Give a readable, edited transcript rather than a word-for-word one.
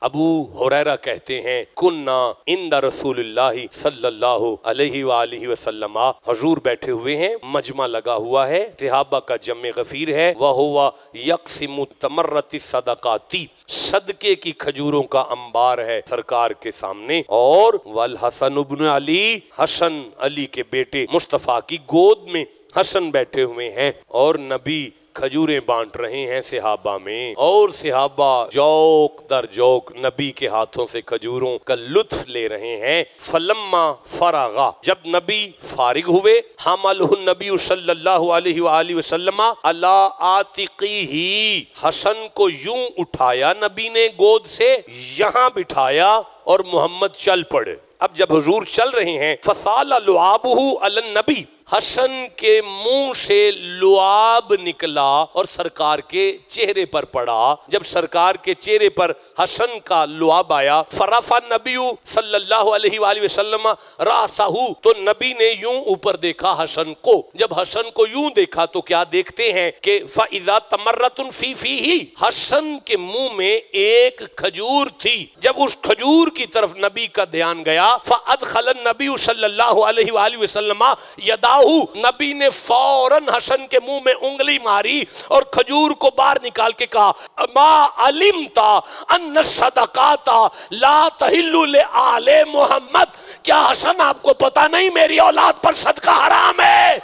ابو ہریرہ کہتے ہیں کنا عند رسول اللہ صلی اللہ علیہ وآلہ وسلم، حضور بیٹھے ہوئے ہیں، مجمع لگا ہوا ہے، صحابہ کا جمع غفیر ہے، وَهُوَ يَقْسِمُ تَمَرَّتِ الصَّدَقَاتِ، صدقے کی کھجوروں کا انبار ہے سرکار کے سامنے، اور وَالْحَسَنُ بْنُ علی، حسن علی کے بیٹے مصطفیٰ کی گود میں حسن بیٹھے ہوئے ہیں، اور نبی کھجوریں بانٹ رہے ہیں صحابہ میں، اور صحابہ جوق در جوق نبی کے ہاتھوں سے کھجوروں کا لطف لے رہے ہیں۔ فلما فرغا، جب نبی فارغ ہوئے، حملہ النبی صلی اللہ علیہ وآلہ وسلم علی عاتقیہ، حسن کو یوں اٹھایا نبی نے گود سے، یہاں بٹھایا اور محمد چل پڑے۔ اب جب حضور چل رہے ہیں، فصال لعابہ علی النبی، حسن کے منہ سے لعاب نکلا اور سرکار کے چہرے پر پڑا۔ جب سرکار کے چہرے پر حسن کا لعاب آیا، فرفع نبی صلی اللہ علیہ وآلہ وسلم رأسہ، تو نبی نے یوں اوپر دیکھا حسن کو۔ جب حسن کو یوں دیکھا تو کیا دیکھتے ہیں کہ فَإِذَا تَمَرَّةٌ فِي فِيهِ، حسن کے منہ میں ایک کھجور تھی۔ جب اس کھجور کی طرف نبی کا دھیان گیا، فَأَدْخَلَ النَّبِيُّ صلی اللہ علیہ وآلہ وسلم یدا، نبی نے فوراً حسن کے منہ میں انگلی ماری اور کھجور کو باہر نکال کے کہا ما علمت ان الصدقات لا تحل لآل محمد، کیا حسن آپ کو پتا نہیں میری اولاد پر صدقہ حرام ہے؟